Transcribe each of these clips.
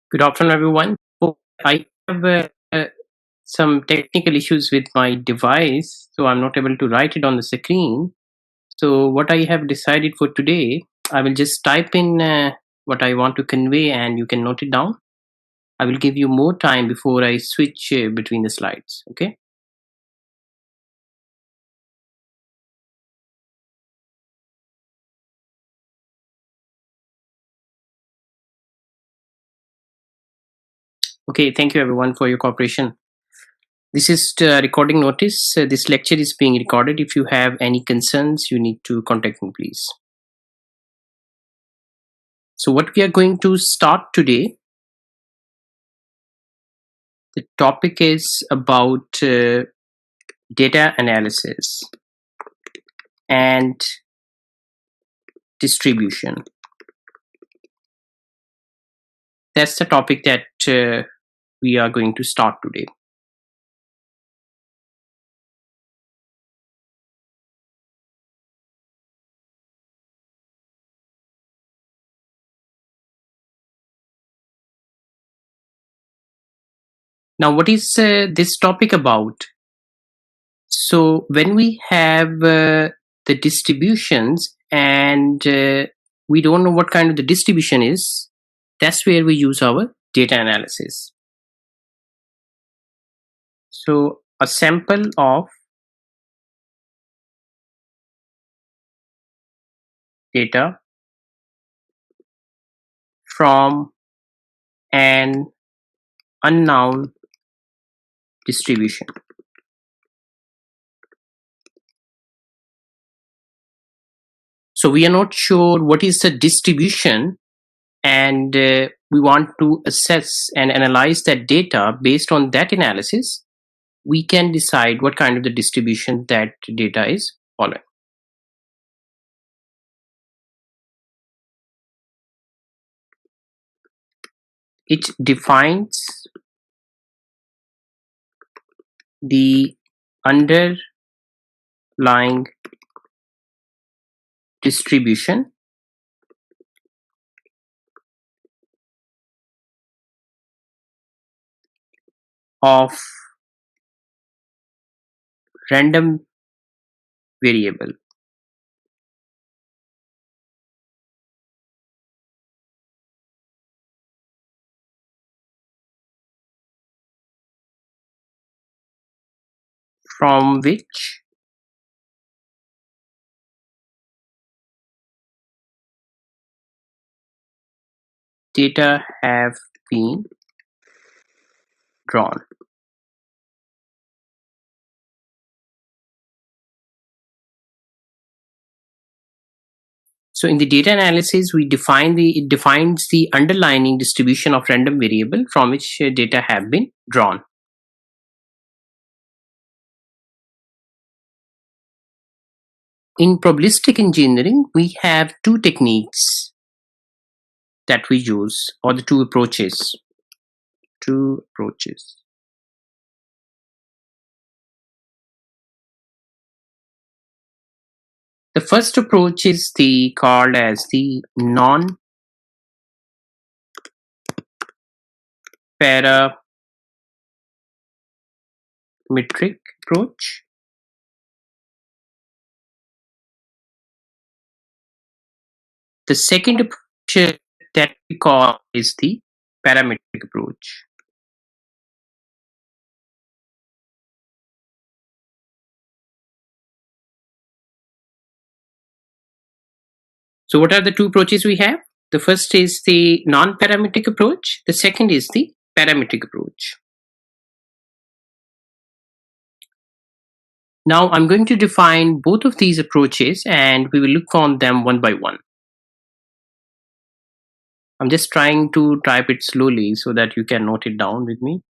Good afternoon, everyone. I have some technical issues with my device, so I'm not able to write it on the screen. So, what I have decided for today, I will just type in what I want to convey and you can note it down. I will give you more time before I switch between the slides. Okay. Okay. Thank you, everyone, for your cooperation. This is the recording notice. This lecture is being recorded. If you have any concerns, you need to contact me, please. So, what we are going to start today, the topic is about data analysis and distribution. That's the topic that we are going to start today. Now, what is this topic about? So, when we have the distributions and we don't know what kind of the distribution is, that's where we use our data analysis. So, a sample of data from an unknown distribution. So we are not sure what is the distribution, and we want to assess and analyze that data. Based on that analysis, we can decide what kind of the distribution that data is following. It defines the underlying distribution of random variable. From which data have been drawn. So in the data analysis, it defines the underlying distribution of random variable from which data have been drawn. In probabilistic engineering, we have two techniques that we use, or the two approaches. The first approach is called as the non-parametric approach. The second approach that we call is the parametric approach. So what are the two approaches we have? The first is the non-parametric approach. The second is the parametric approach. Now I'm going to define both of these approaches and we will look on them one by one. I'm just trying to type it slowly so that you can note it down with me.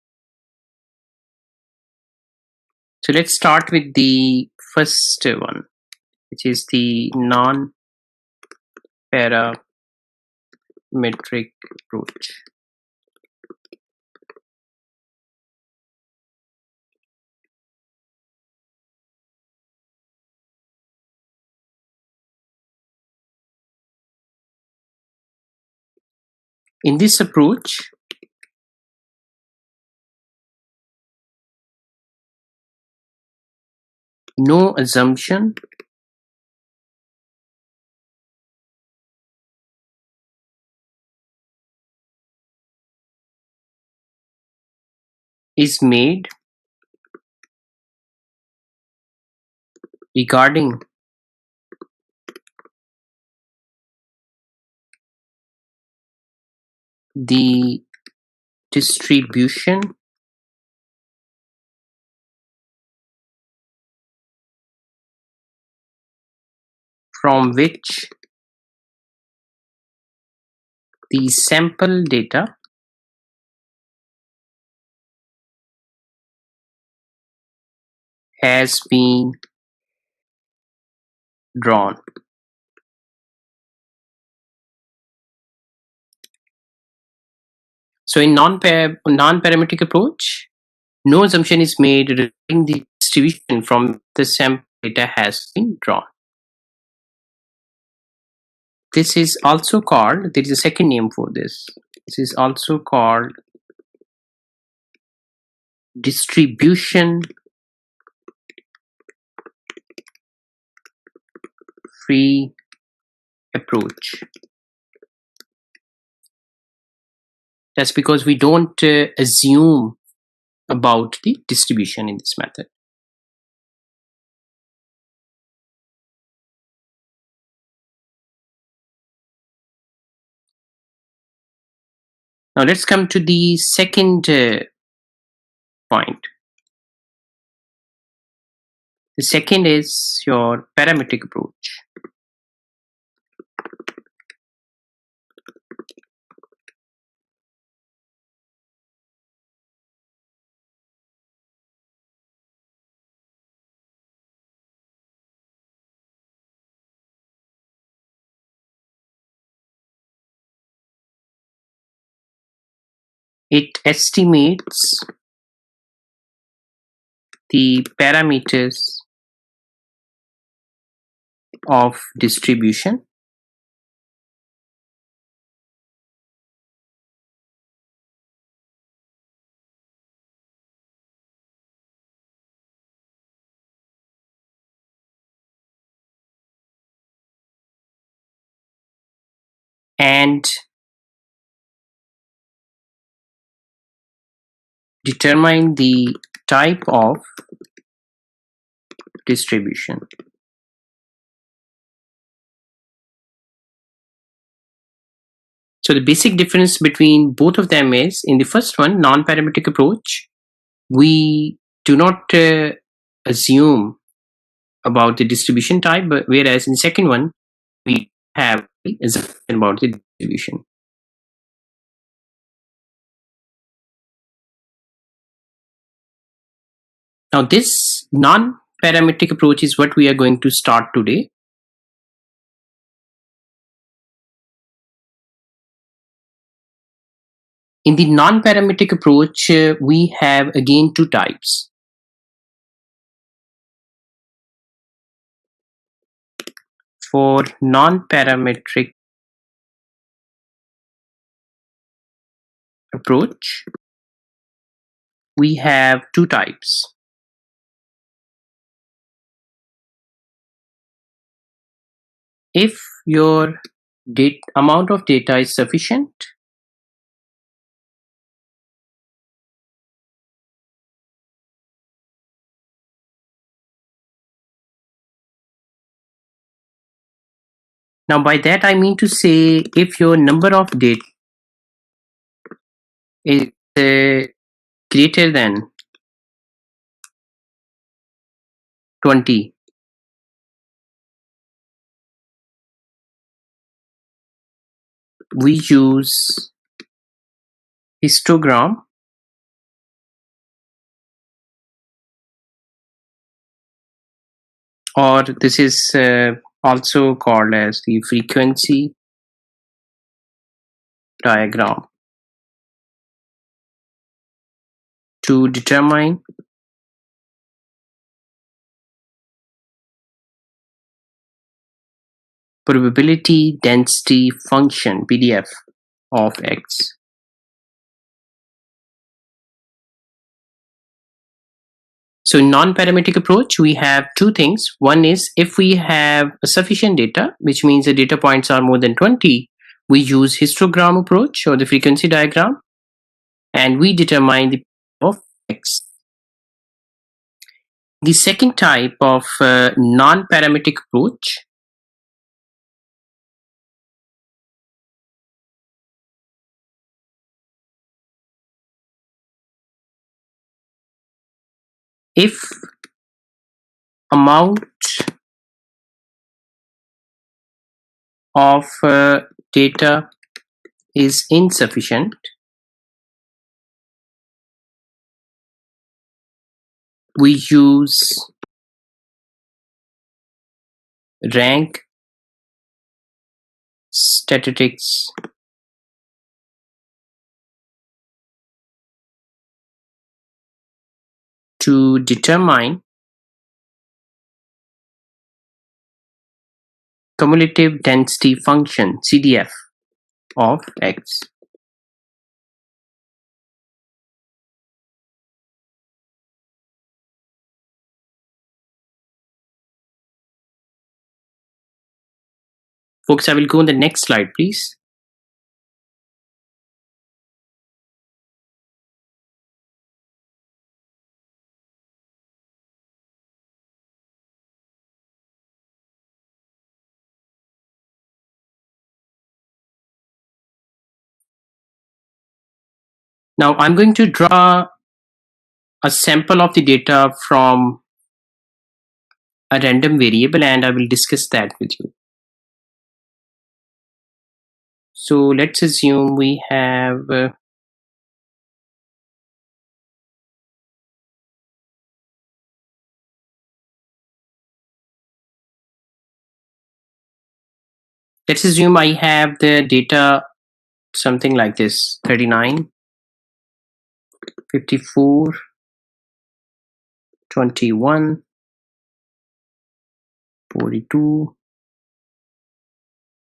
So let's start with the first one, which is the non-parametric approach. In this approach, no assumption is made regarding the distribution from which the sample data has been drawn. So in non-parametric approach, no assumption is made regarding the distribution from the sample data has been drawn. This is also called, there is a second name for this. This is also called distribution free approach. That's because we don't assume about the distribution in this method. Now let's come to the second point. The second is your parametric approach. It estimates the parameters of distribution and determine the type of distribution. So the basic difference between both of them is, in the first one, non-parametric approach, we do not assume about the distribution type, but whereas in the second one, we have assumption about the distribution. Now this non-parametric approach is what we are going to start today. In the non-parametric approach, we have again two types. For non-parametric approach, we have two types. If your amount of data is sufficient, now by that I mean to say, if your number of data is greater than 20, we use histogram or this is also called as the frequency diagram to determine probability density function PDF of X. So in non-parametric approach, we have two things. One is if we have sufficient data, which means the data points are more than 20, we use histogram approach or the frequency diagram, and we determine the of x. The second type of non-parametric approach if amount of data is insufficient, we use rank statistics to determine cumulative density function CDF of x. Folks, I will go on the next slide, please. Now I'm going to draw a sample of the data from a random variable, and I will discuss that with you. So let's assume we have let's assume I have the data something like this: 39, 54, 21, 42,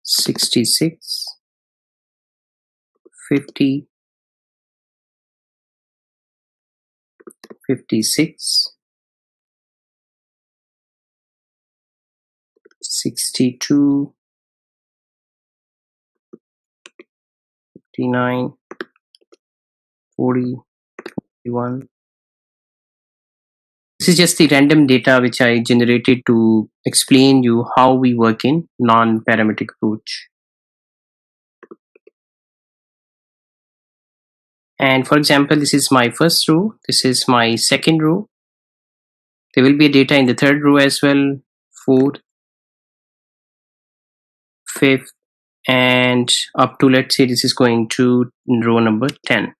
66, 50, 56, 62, 59, 40, 41. This is just the random data which I generated to explain you how we work in non-parametric approach. And for example, this is my first row, this is my second row. There will be a data in the third row as well, fourth, fifth, and up to, let's say this is going to row number 10.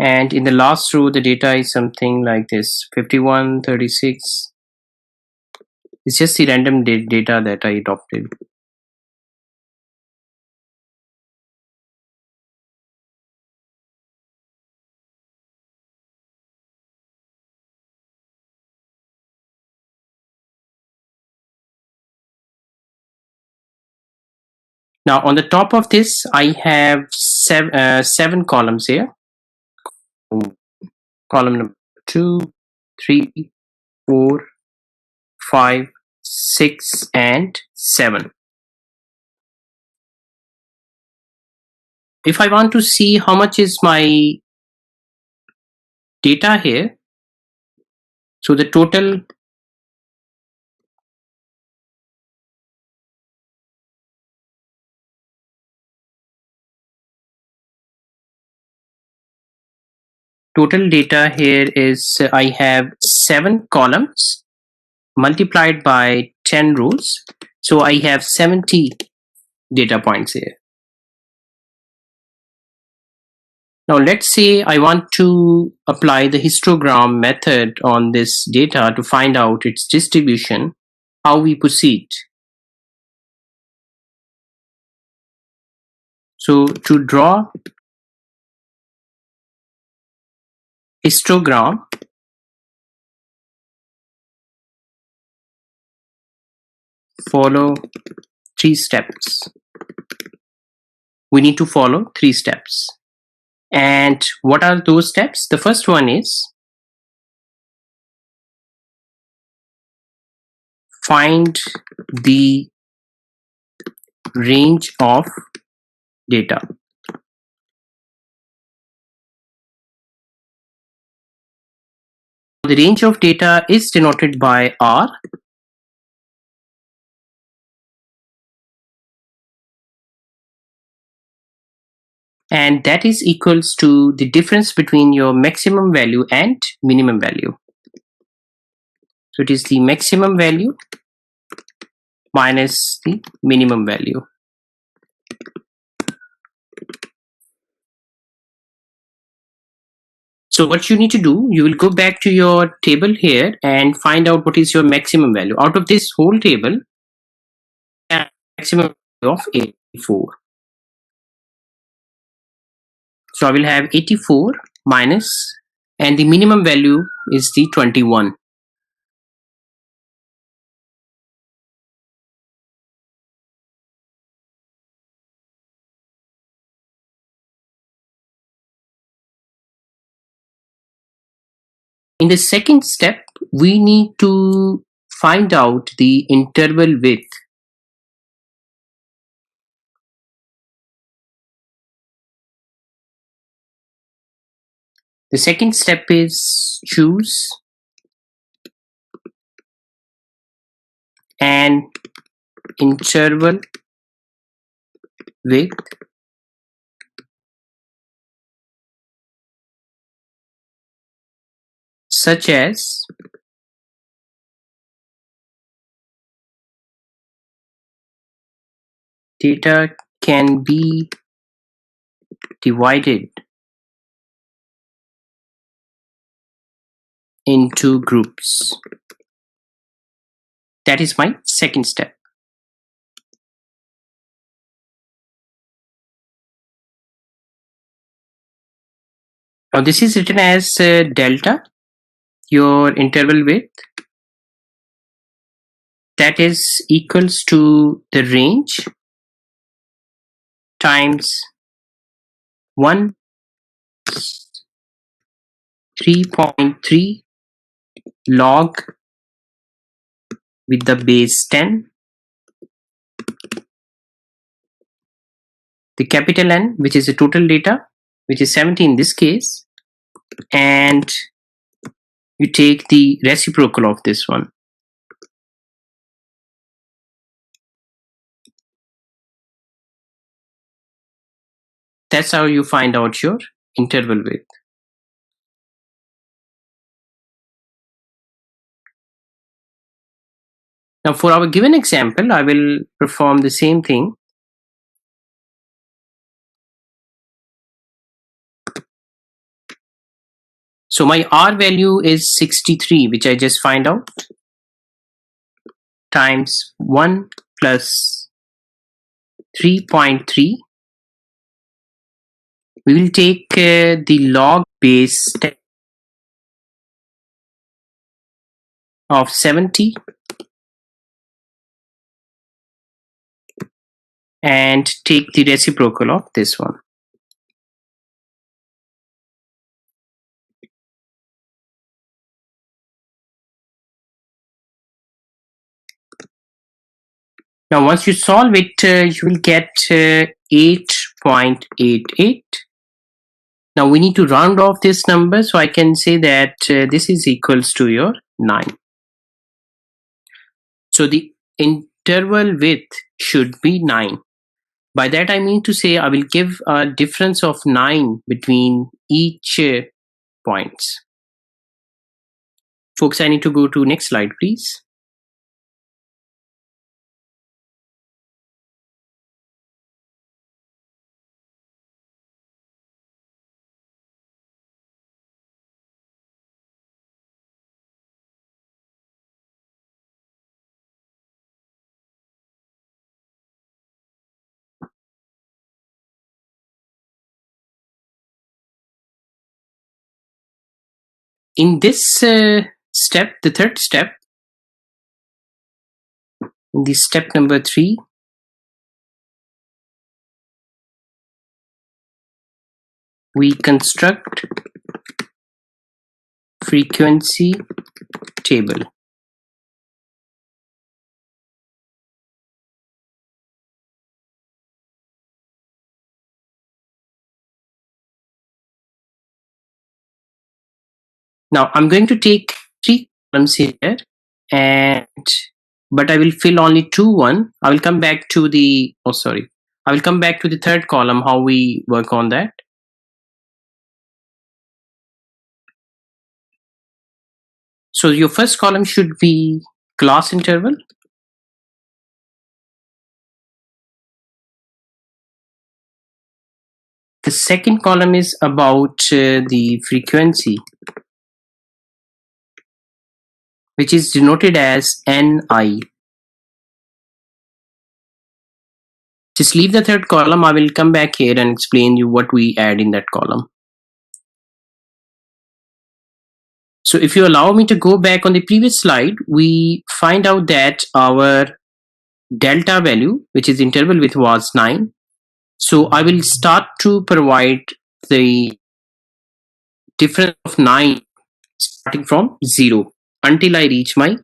And in the last row, the data is something like this: 51, 36. It's just the random data that I adopted. Now on the top of this, I have seven columns here. Column number 2, 3, 4, 5, 6, and 7. If I want to see how much is my data here, so the total data here is I have 7 columns multiplied by 10 rows, so I have 70 data points here. Now let's say I want to apply the histogram method on this data to find out its distribution. How we proceed? So to draw histogram, follow 3 steps. We need to follow 3 steps. And what are those steps? The first one is find the range of data. The range of data is denoted by R, and that is equals to the difference between your maximum value and minimum value. So it is the maximum value minus the minimum value. So what you need to do, you will go back to your table here and find out what is your maximum value. Out of this whole table, maximum value of 84. So I will have 84 minus, and the minimum value is the 21. In the second step, we need to find out the interval width. The second step is choose an interval width such as data can be divided into groups. That is my second step. Now this is written as delta, your interval width, that is equals to the range times 1 3.3 log with the base 10, the capital N, which is the total data, which is 70 in this case, and you take the reciprocal of this one. That's how you find out your interval width. Now for our given example, I will perform the same thing. So my R value is 63, which I just find out, times 1 plus 3.3. We will take the log base 10 of 70 and take the reciprocal of this one. Now once you solve it, you will get 8.88. Now we need to round off this number, so I can say that this is equals to your 9. So the interval width should be 9. By that I mean to say I will give a difference of 9 between each points. Folks, I need to go to next slide, please. In this step, the third step, in the step number 3, we construct frequency table. Now I'm going to take 3 columns here, but I will fill only 1. I will come back to the I will come back to the third column, how we work on that. So your first column should be class interval. The second column is about the frequency, which is denoted as Ni. Just leave the third column. I will come back here and explain you what we add in that column. So if you allow me to go back on the previous slide, we find out that our delta value, which is interval width, was 9. So I will start to provide the difference of 9 starting from 0 until I reach my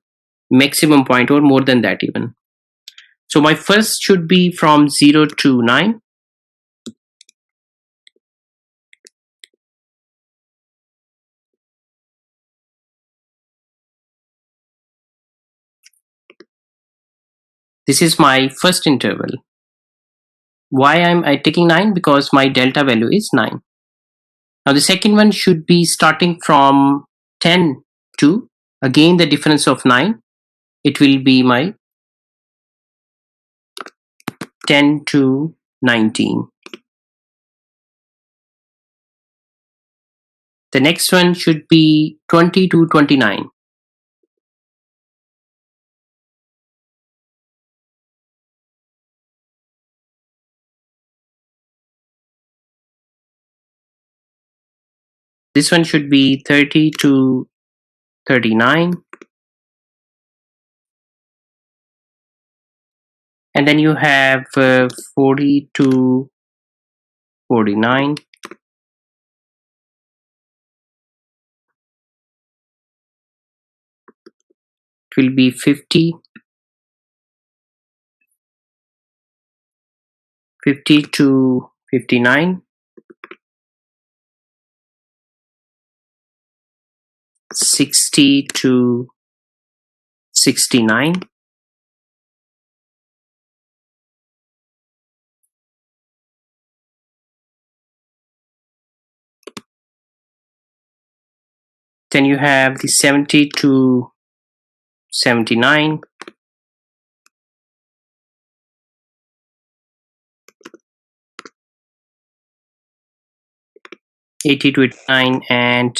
maximum point, or more than that even. So my first should be from 0 to 9. This is my first interval. Why am I taking 9? Because my delta value is 9. Now the second one should be starting from 10 to, again, the difference of 9. It will be my 10 to 19. The next one should be 20 to 29. This one should be 30 to 39. And then you have 40 to 49. It will be 50, 50 to 59, 60 to 69, then you have the 70 to 79, 80 to 89, and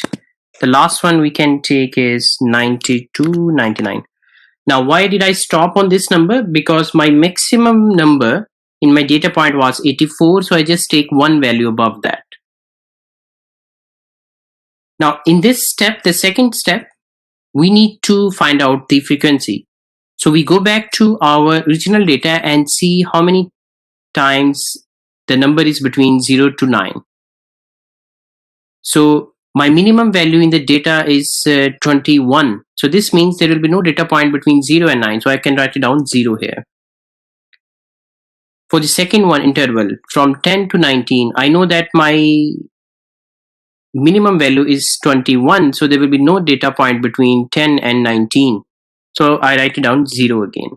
the last one we can take is 90 to 99. Now, why did I stop on this number? Because my maximum number in my data point was 84, so I just take one value above that. Now, in this step, the second step, we need to find out the frequency. So we go back to our original data and see how many times the number is between 0 to 9. So my minimum value in the data is 21. So this means there will be no data point between 0 and 9. So I can write it down 0 here. For the second one, interval from 10 to 19, I know that my minimum value is 21. So there will be no data point between 10 and 19. So I write it down 0 again.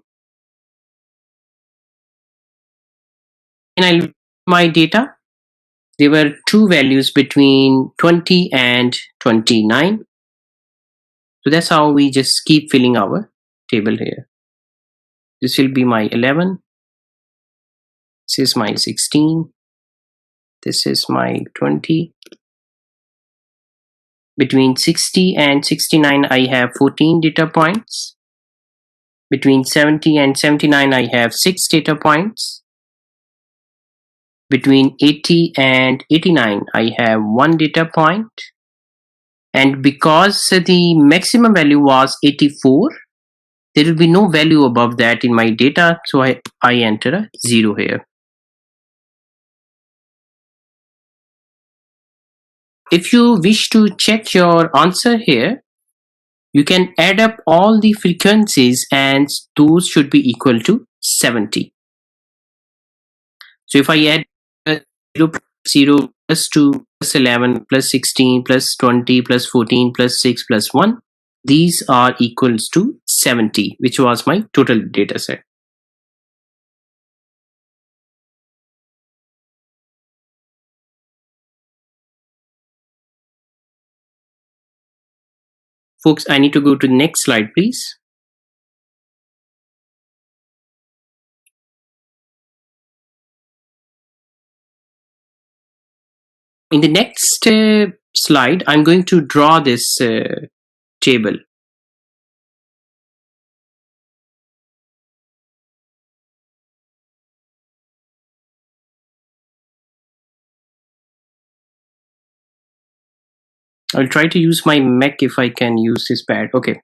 And I look at my data. There were 2 values between 20 and 29. So that's how we just keep filling our table here. This will be my 11. This is my 16. This is my 20. Between 60 and 69, I have 14 data points. Between 70 and 79, I have 6 data points. Between 80 and 89, I have 1 data point. And because the maximum value was 84, there will be no value above that in my data, so I enter a 0 here. if you wish to check your answer here, you can add up all the frequencies and those should be equal to 70. So if I add 0 plus 0 plus 2 plus 11 plus 16 plus 20 plus 14 plus 6 plus 1, these are equals to 70, which was my total data set. Folks, I need to go to the next slide, please. In the next slide, I'm going to draw this table. I'll try to use my Mac if I can use this pad. Okay.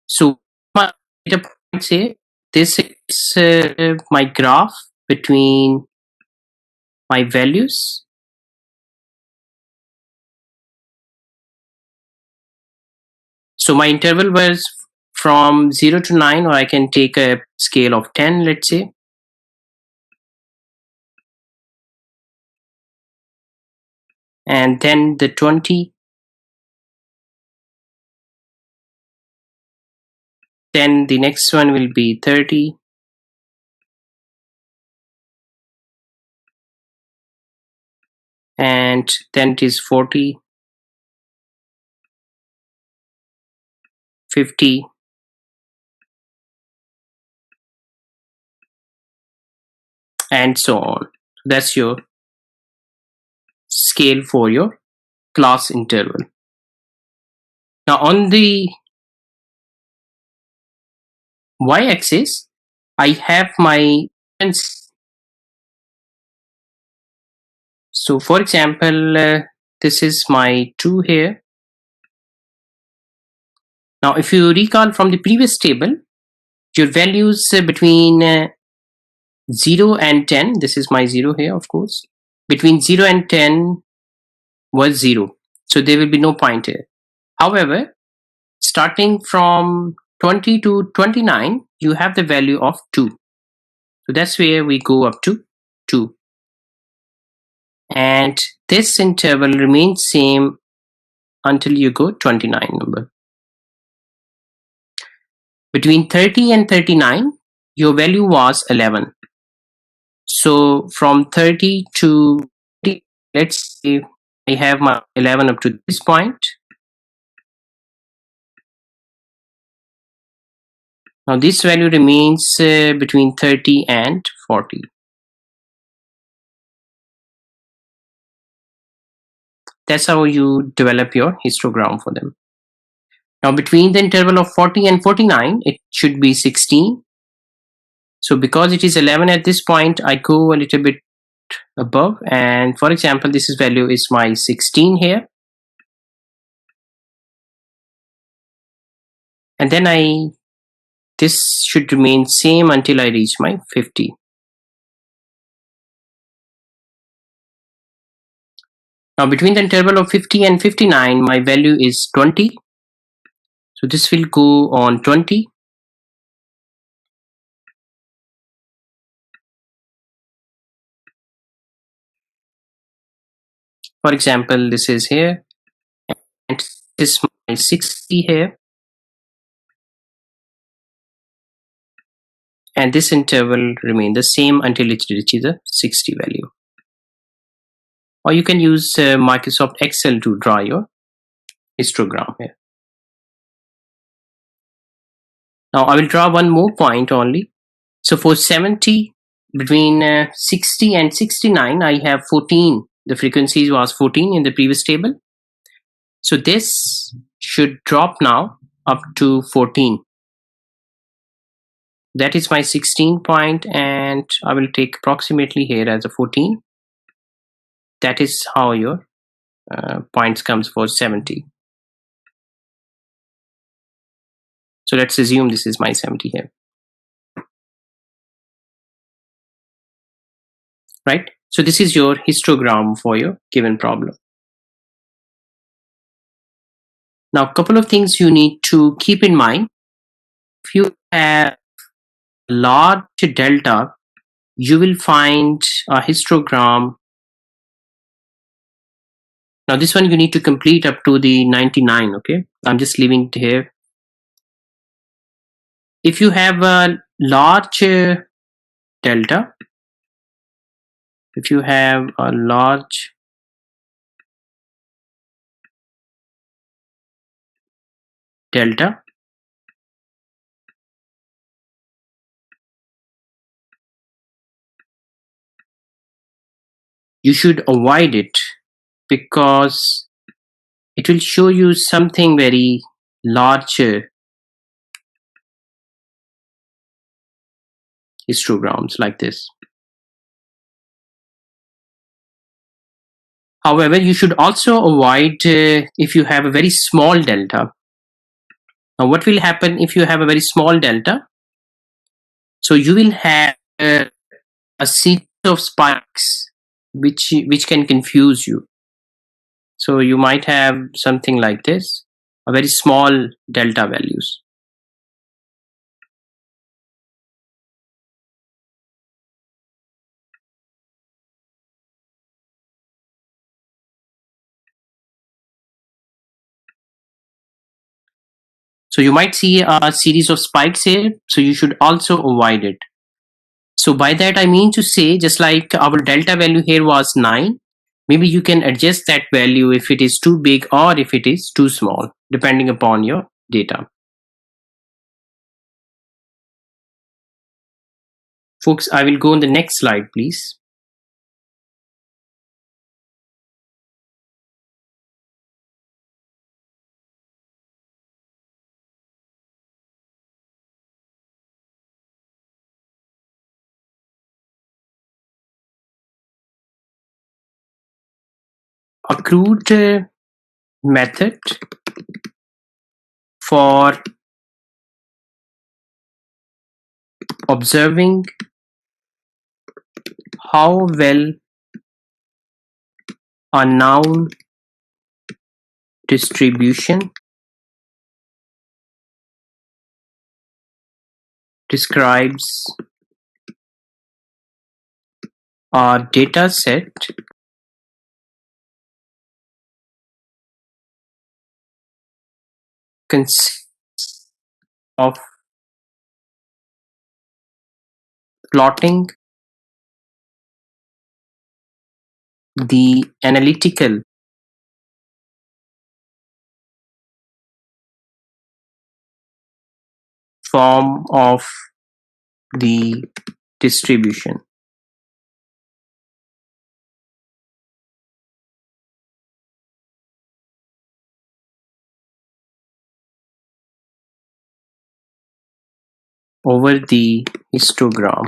So my data points here, this is my graph between my values. So my interval was from 0 to 9, or I can take a scale of 10, let's say. And then the 20. Then the next one will be 30. And then it is 40, 50, and so on. That's your scale for your class interval. Now on the y-axis, I have my frequency. So for example, this is my 2 here. Now if you recall from the previous table, your values between 0 and 10, this is my 0 here, of course, between 0 and 10 was 0. So there will be no point here. However, starting from 20 to 29, you have the value of 2. So that's where we go up to 2. And this interval remains same until you go 29 number. Between 30 and 39, your value was 11. So from 30 to 30, let's say I have my 11 up to this point. Now this value remains between 30 and 40. That's how you develop your histogram for them. Now between the interval of 40 and 49, it should be 16. So because it is 11 at this point, I go a little bit above, and for example, this is value is my 16 here. And then this should remain same until I reach my 50. Now between the interval of 50 and 59, my value is 20. So this will go on 20. For example, this is here, and this is my 60 here. And this interval remain the same until it reaches the 60 value. Or you can use Microsoft Excel to draw your histogram here. Now I will draw one more point only. So for 70, between 60 and 69, I have 14. The frequency was 14 in the previous table. So this should drop now up to 14. That is my 16 point, and I will take approximately here as a 14. That is how your points comes for 70. So let's assume this is my 70 here. Right? So this is your histogram for your given problem. Now, a couple of things you need to keep in mind. If you have large delta, you will find a histogram. Now this one you need to complete up to the 99, okay? I'm just leaving it here. If you have a large delta, if you have a large delta, you should avoid it because it will show you something very large histograms like this. However, you should also avoid if you have a very small delta. Now, what will happen if you have a very small delta? So you will have a series of spikes which can confuse you. So you might have something like this, a very small delta values. So you might see a series of spikes here, so you should also avoid it. So by that I mean to say, just like our delta value here was 9, maybe you can adjust that value if it is too big or if it is too small, depending upon your data. Folks, I will go on the next slide, please. A crude method for observing how well a noun distribution describes a data set consists of plotting the analytical form of the distribution. Over the histogram.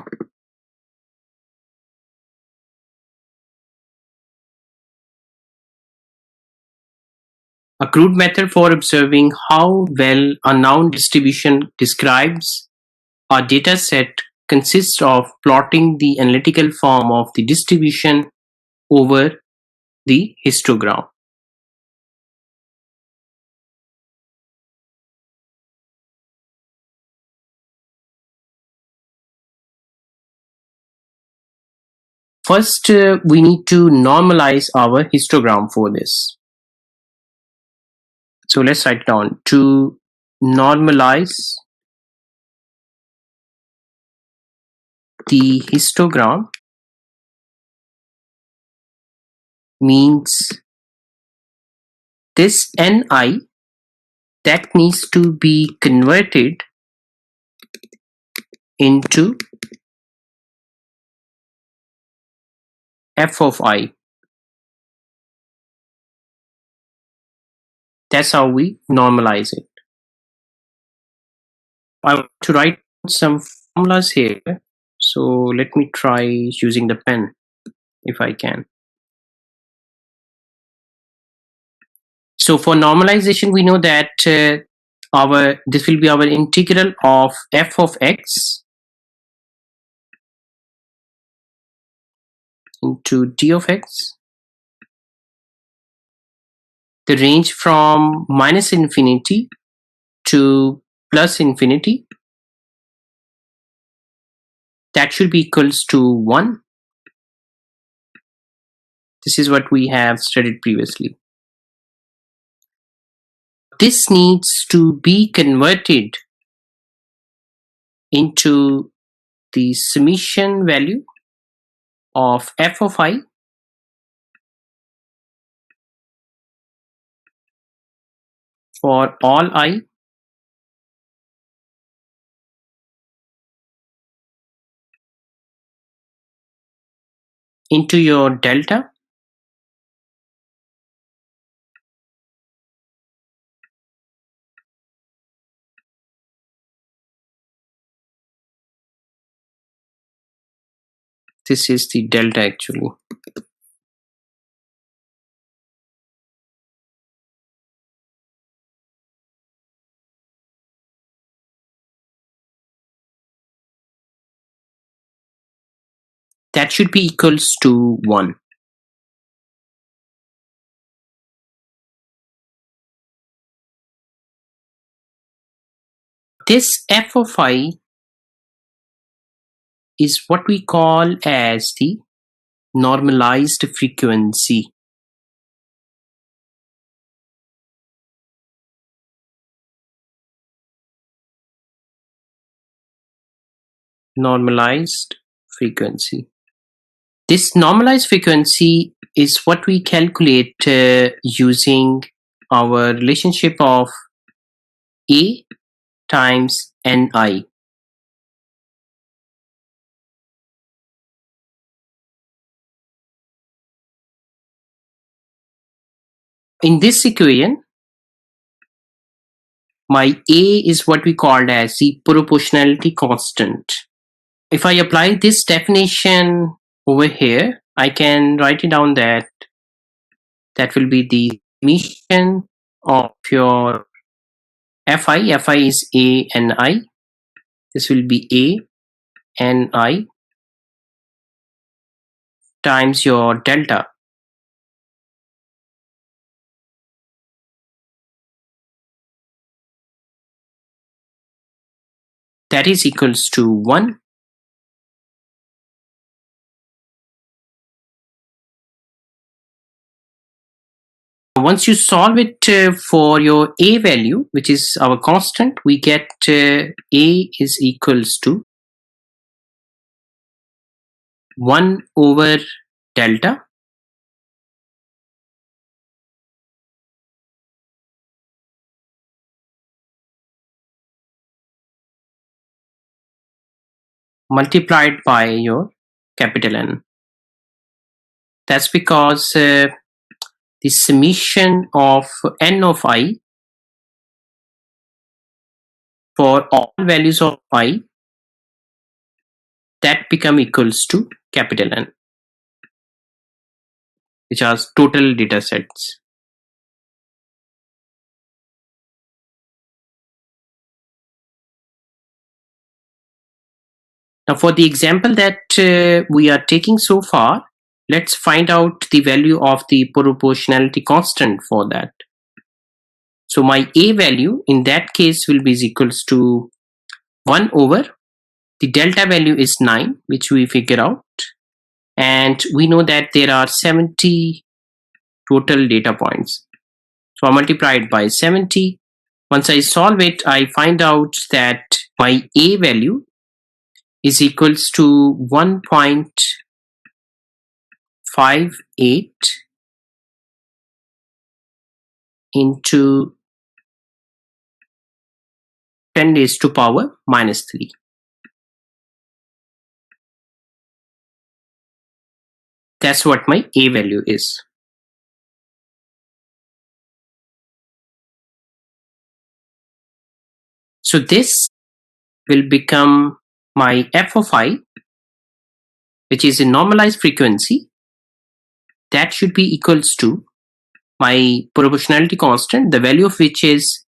A crude method for observing how well a noun distribution describes a data set consists of plotting the analytical form of the distribution over the histogram. First, we need to normalize our histogram for this. So let's write down to normalize the histogram means this ni that needs to be converted into f of I. That's how we normalize it. I want to write some formulas here. So let me try using the pen if I can. So for normalization, we know that this will be our integral of f of x into d of x. The range from minus infinity to plus infinity, that should be equals to 1. This is what we have studied previously. This needs to be converted into the summation value of f of I for all I into your delta. This is the delta actually. That should be equals to 1. This f of I is what we call as the normalized frequency. Normalized frequency. This normalized frequency is what we calculate using our relationship of A times Ni. In this equation, my A is what we called as the proportionality constant. If I apply this definition over here, I can write it down that will be the summation of your Fi. Fi is A and I. This will be A and I times your delta. That is equals to 1. Once you solve it for your A value, which is our constant, we get A is equals to 1 over delta multiplied by your capital N. That's because the summation of N of I for all values of I, that become equals to capital N, which are total data sets. Now for the example that we are taking so far, let's find out the value of the proportionality constant for that. So my A value in that case will be equals to 1 over, the delta value is 9, which we figure out. And we know that there are 70 total data points. So I multiply it by 70. Once I solve it, I find out that my A value is equals to 1.58 into 10 raised to power minus 3. That's what my A value is. So this will become my f of I, which is a normalized frequency. That should be equals to my proportionality constant, the value of which is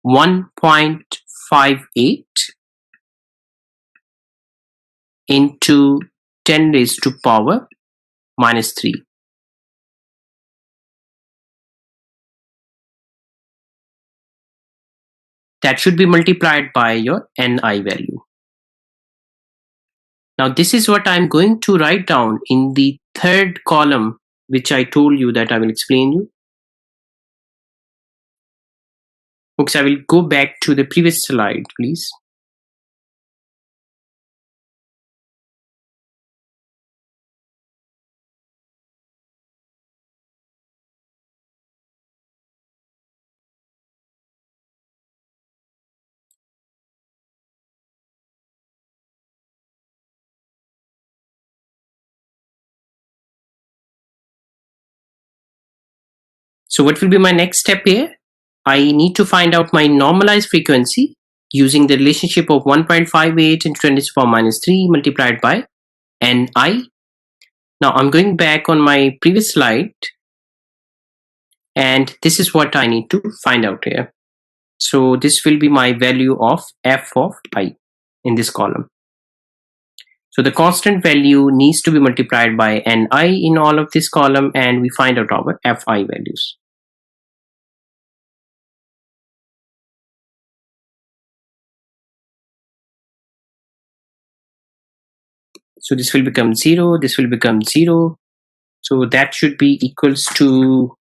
1.58 into 10 raised to power minus 3. That should be multiplied by your Ni value. Now this is what I'm going to write down in the third column, which I told you that I will explain you. Folks, I will go back to the previous slide, please. So what will be my next step here? I need to find out my normalized frequency using the relationship of 1.58 into 10 to the power minus 3 multiplied by Ni. Now I'm going back on my previous slide, and this is what I need to find out here. So this will be my value of f of I in this column. So the constant value needs to be multiplied by Ni in all of this column, and we find out our Fi values. So this will become 0, this will become 0. So that should be equals to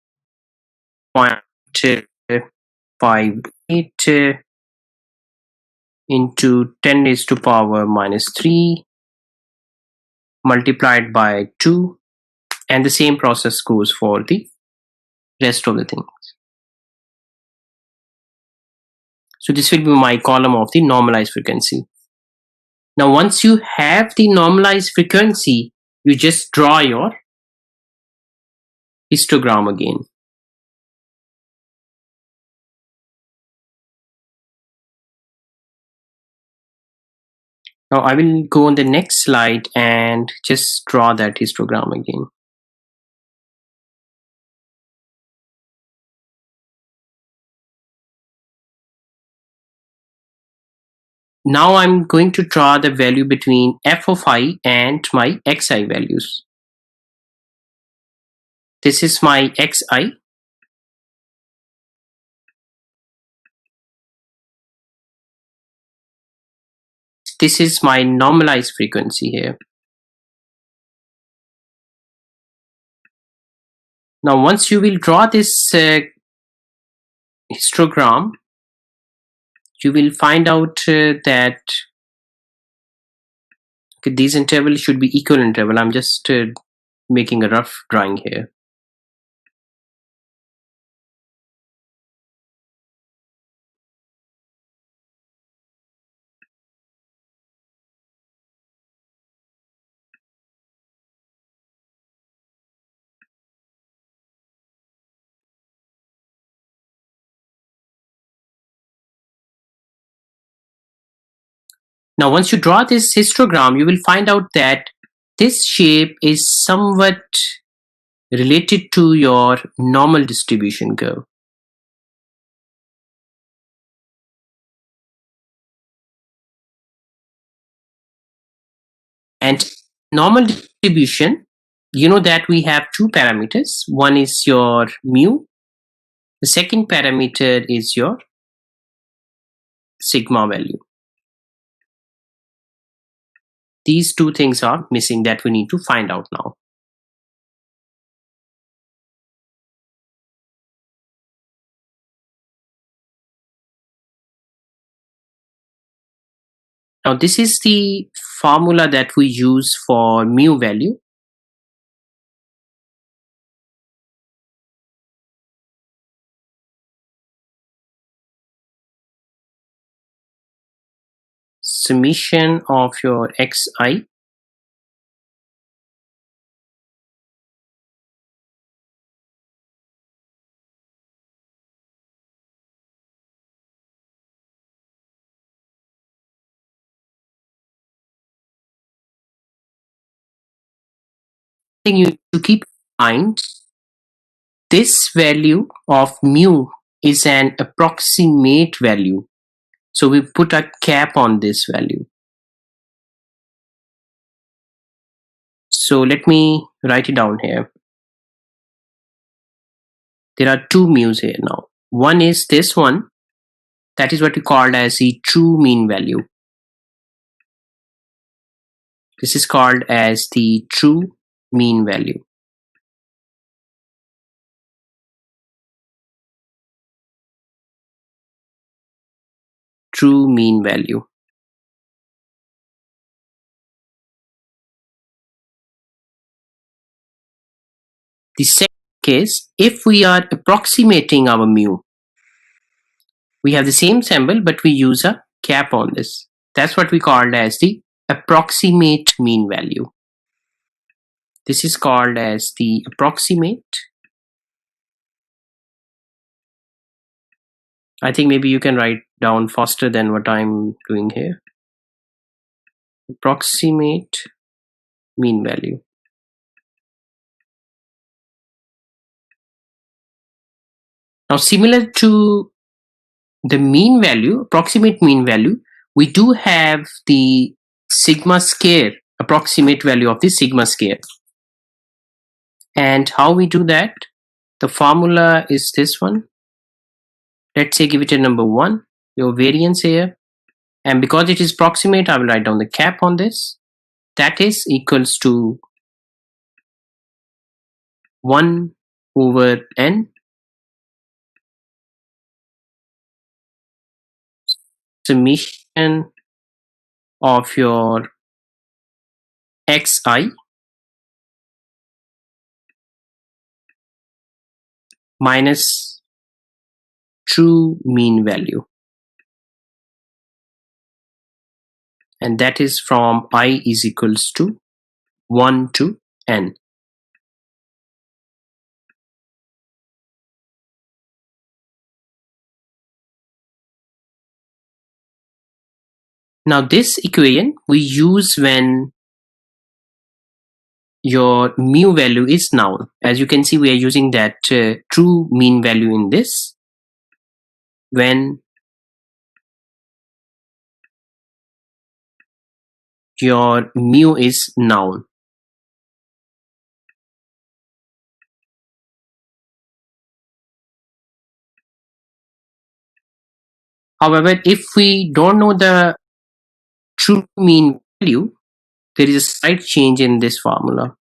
0.58 into 10 raised to power minus 3 multiplied by 2. And the same process goes for the rest of the things. So this will be my column of the normalized frequency. Now once you have the normalized frequency, you just draw your histogram again. Now I will go on the next slide and just draw that histogram again. Now I'm going to draw the value between f of I and my xi values. This is my xi. This is my normalized frequency here. Now once you will draw this histogram, you will find out that these intervals should be equal interval. I'm just making a rough drawing here. Now once you draw this histogram, you will find out that this shape is somewhat related to your normal distribution curve. And normal distribution, you know that we have two parameters. One is your mu. The second parameter is your sigma value. These two things are missing that we need to find out now. Now this is the formula that we use for mu value. Summation of your xi thing you to keep in mind, this value of mu is an approximate value. So we put a cap on this value. So let me write it down here. There are two mu's here now. One is this one. That is what we called as the true mean value. This is called as the true mean value. True mean value. The second case, if we are approximating our mu, we have the same symbol, but we use a cap on this. That's what we called as the approximate mean value. This is called as the approximate. I think maybe you can write down faster than what I'm doing here. Approximate mean value. Now, similar to the mean value, approximate mean value, we do have the sigma square, approximate value of the sigma square. And how we do that? The formula is this one. Let's say give it a number 1, your variance here. And because it is approximate, I will write down the cap on this. That is equals to 1 over n summation of your xi minus true mean value, and that is from I is equals to 1 to n. Now this equation we use when your mu value is null. As you can see, we are using that true mean value in this when your mu is null. However, if we don't know the true mean value, there is a slight change in this formula.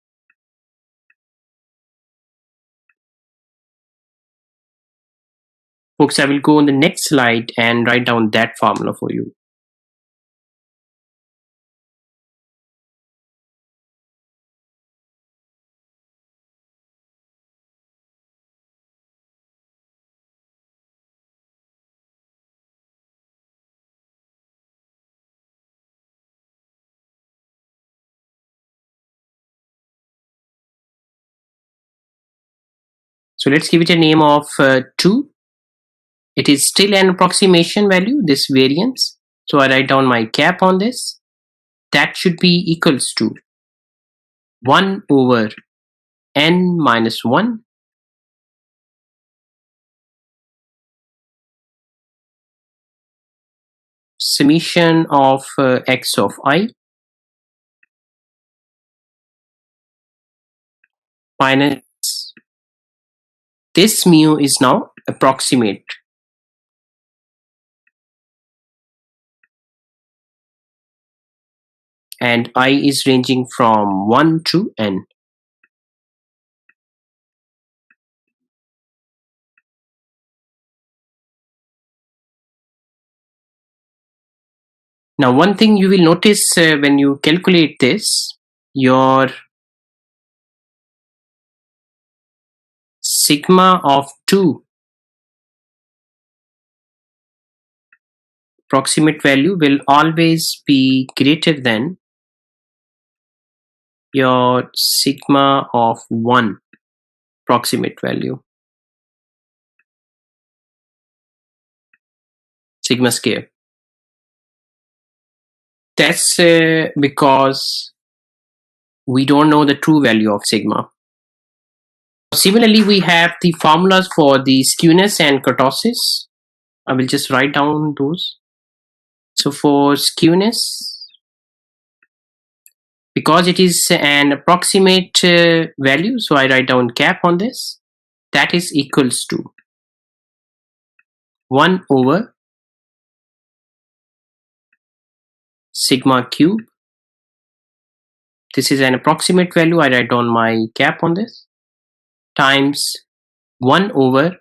Folks, I will go on the next slide and write down that formula for you. So let's give it a name of 2. It is still an approximation value, this variance. So I write down my cap on this. That should be equals to 1 over n minus 1 summation of x of I minus this mu is now approximate. And I is ranging from 1 to n. Now, one thing you will notice when you calculate this, your sigma of 2 approximate value will always be greater than your sigma of 1 approximate value, sigma square. That's because we don't know the true value of sigma. Similarly, we have the formulas for the skewness and ketosis. I will just write down those. So for skewness, Because it is an approximate value, so I write down cap on this. That is equals to 1 over sigma cube. This is an approximate value. I write down my cap on this, times 1 over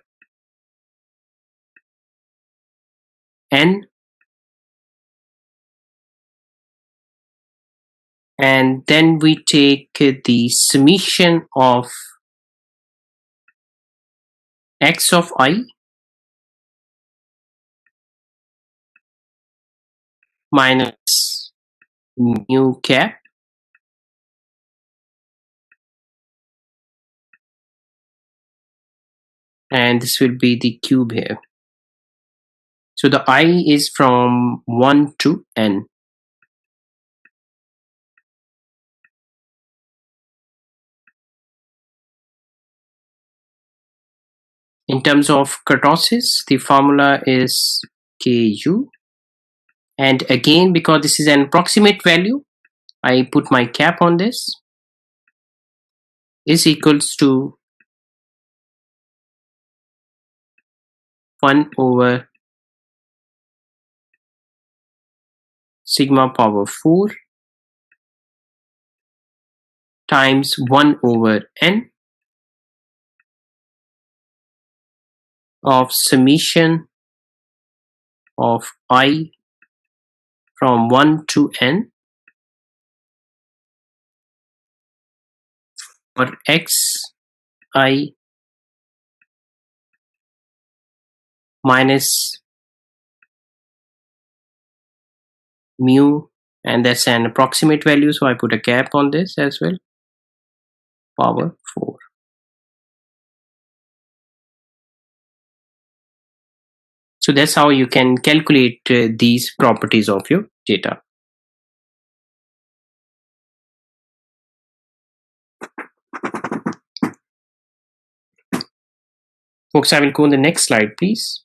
n, and then we take the summation of x of I minus mu cap, and this will be the cube here. So the I is from 1 to n. In terms of ketosis, the formula is Ku. And again, because this is an approximate value, I put my cap on this, is equals to 1 over sigma power 4 times 1 over n of summation of I from 1 to n for x I minus mu, and that's an approximate value, so I put a cap on this as well, power 4. So that's how you can calculate these properties of your data. Folks, I will go on the next slide, please.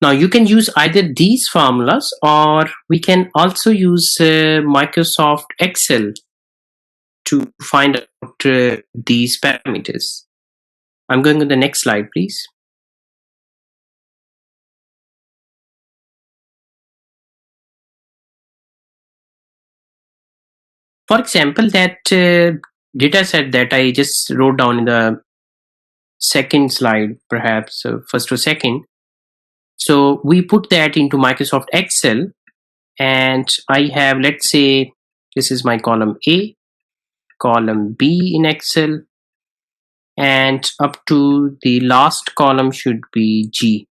Now you can use either these formulas, or we can also use Microsoft Excel to find out these parameters. I'm going to the next slide, please. For example, that data set that I just wrote down in the second slide, perhaps first or second. So we put that into Microsoft Excel, and I have, let's say, this is my column A, column B in Excel, and up to the last column should be G,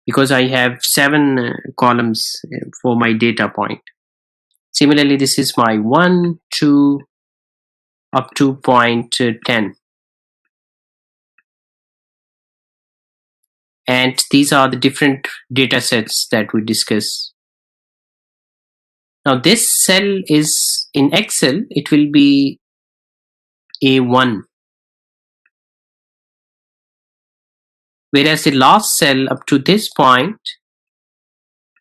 because I have 7 columns for my data point. Similarly, this is my 1, 2, up to point 10. And these are the different data sets that we discuss. Now this cell is in Excel, it will be A1. Whereas the last cell up to this point,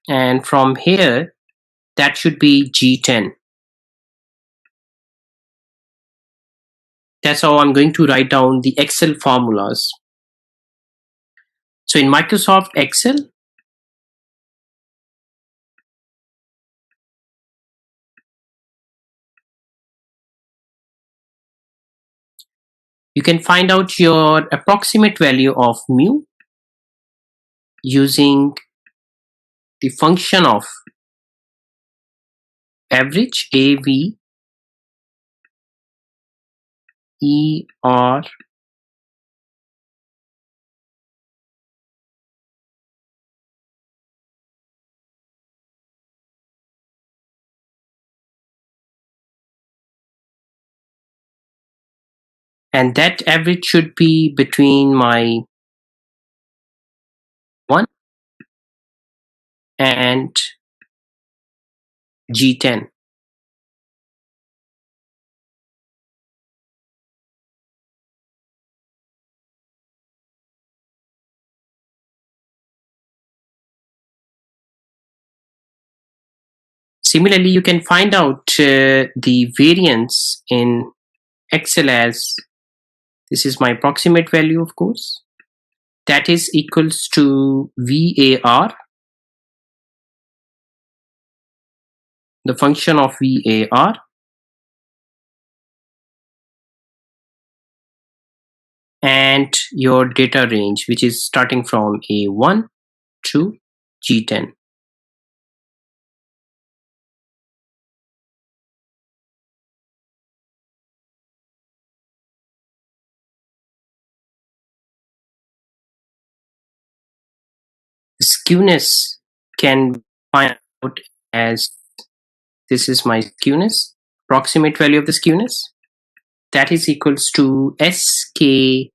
and from here, that should be G10. That's how I'm going to write down the Excel formulas. So in Microsoft Excel, you can find out your approximate value of mu using the function of average, AV, ER, and that average should be between my 1 and G10. Similarly, you can find out the variance in Excel as, this is my approximate value, of course, that is equals to VAR, the function of VAR, and your data range, which is starting from A1 to G10. Skewness can find out as, this is my skewness, approximate value of the skewness, that is equals to SKEW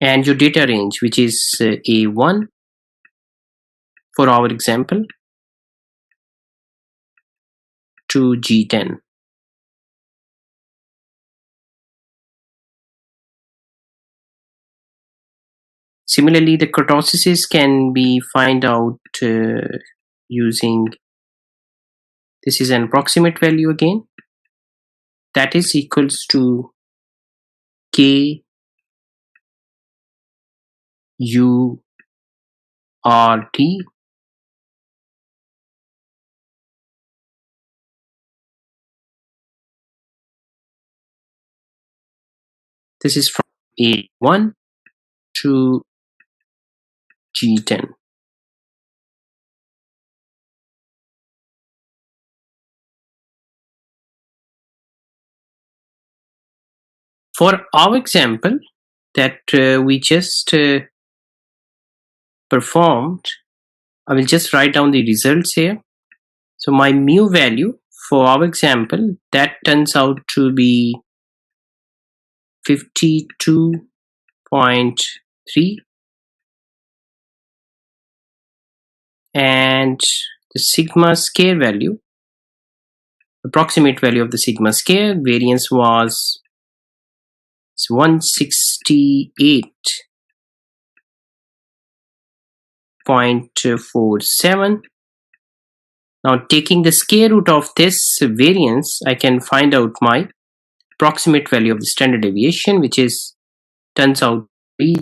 and your data range, which is A1 for our example to G10. Similarly, the Ketoses can be find out using, this is an approximate value again, that is equals to KURT. This is from A1 to G10. For our example that we just performed, I will just write down the results here. So my mu value for our example, that turns out to be 52.3, and the sigma square value, approximate value of the sigma square variance was 168.47. Now taking the square root of this variance, I can find out my approximate value of the standard deviation, which is turns out to be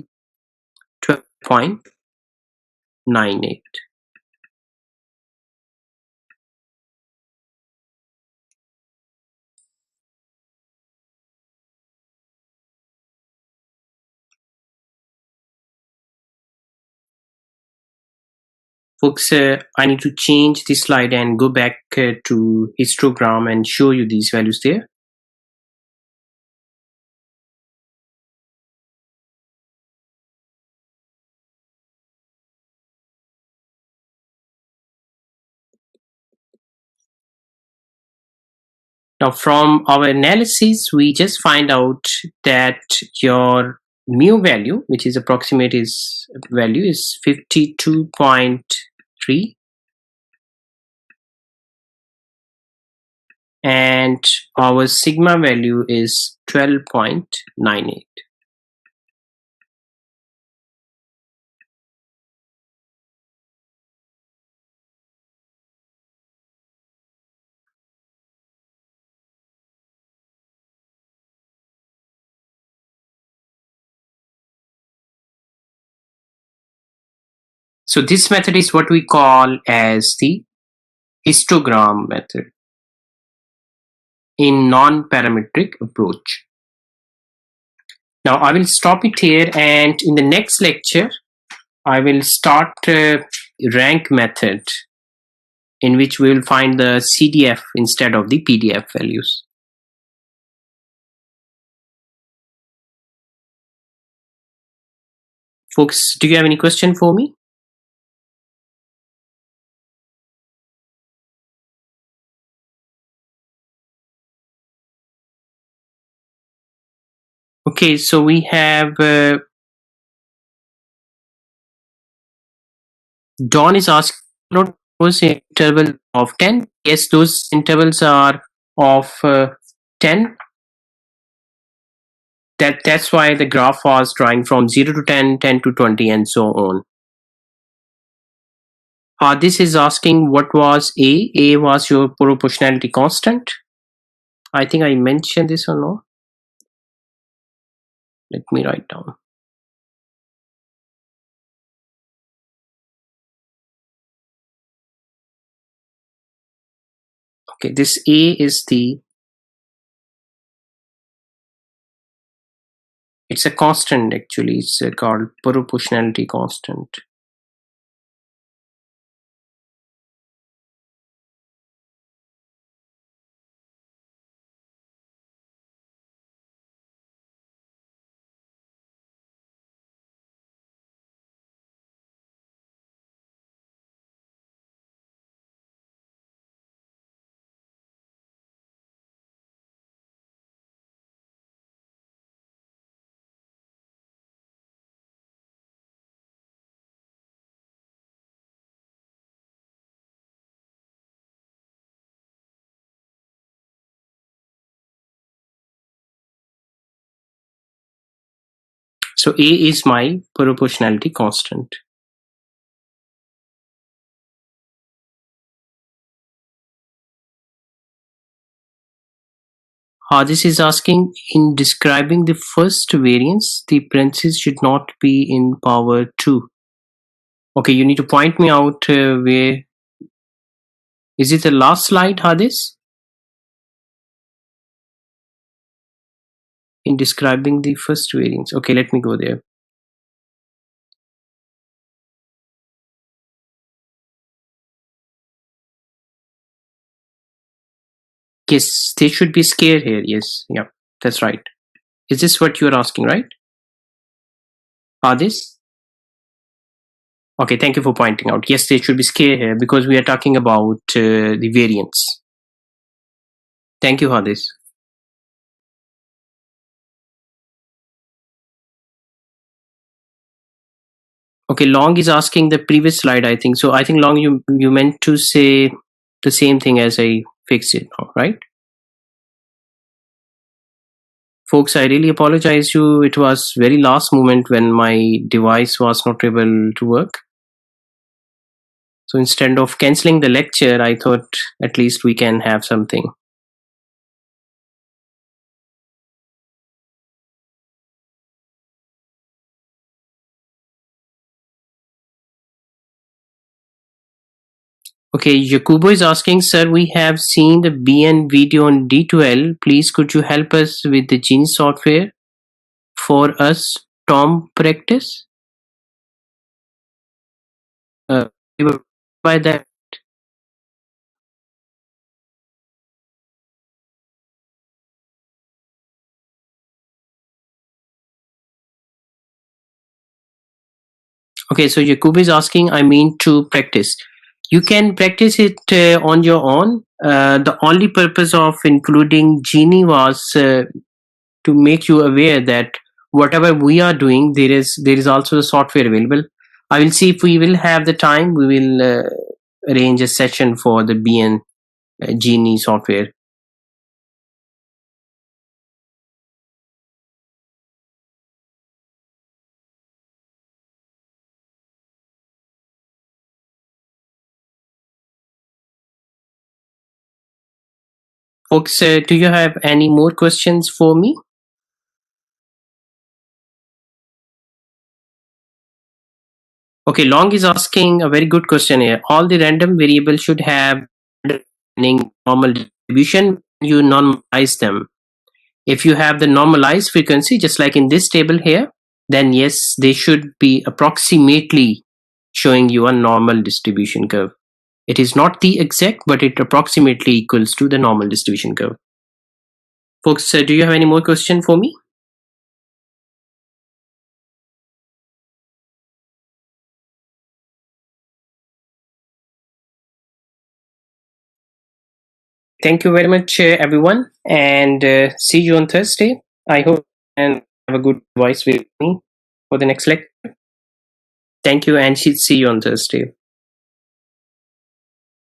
12.98. Folks, I need to change the slide and go back to histogram and show you these values there. Now from our analysis, we just find out that your mu value, which is approximate value, is 52.3, and our sigma value is 12.98. So this method is what we call as the histogram method in non-parametric approach. Now I will stop it here, and in the next lecture I will start rank method, in which we will find the CDF instead of the PDF values. Folks, do you have any question for me? Okay, so we have Don is asking not those interval of 10. Yes, those intervals are of 10. That's why the graph was drawing from 0 to 10, 10 to 20, and so on. This is asking what was A? A was your proportionality constant. I think I mentioned this or no. Let me write down. Okay, this A is it's a constant actually. It's called proportionality constant. So A is my proportionality constant. This is asking, in describing the first variance, the parentheses should not be in power 2. Okay, you need to point me out where. Is it the last slide, Hadis? In describing the first variance. Okay, let me go there. Yes, they should be square here. Yes, yeah, that's right. Is this what you're asking, right? Hadis? Okay, thank you for pointing out. Yes, they should be square here because we are talking about the variance. Thank you, Hadis. Okay, Long is asking the previous slide, I think. So I think Long, you meant to say the same thing as I fixed it now, right? Folks, I really apologize you. It was very last moment when my device was not able to work. So instead of canceling the lecture, I thought at least we can have something. Okay, Jacobo is asking, sir, we have seen the BN video on D2L. Please, could you help us with the Gene software for us, Tom practice? We will by that. Okay, so Jacob is asking, I mean to practice. You can practice it on your own. The only purpose of including Genie was to make you aware that whatever we are doing, there is also a software available. I will see if we will have the time. We will arrange a session for the BN Genie software. Folks, do you have any more questions for me? Okay, Long is asking a very good question here. All the random variables should have normal distribution. You normalize them. If you have the normalized frequency, just like in this table here, then yes, they should be approximately showing you a normal distribution curve. It is not the exact, but it approximately equals to the normal distribution curve. Folks, do you have any more question for me? Thank you very much, everyone, and see you on Thursday. I hope and have a good voice with me for the next lecture. Thank you, and see you on Thursday.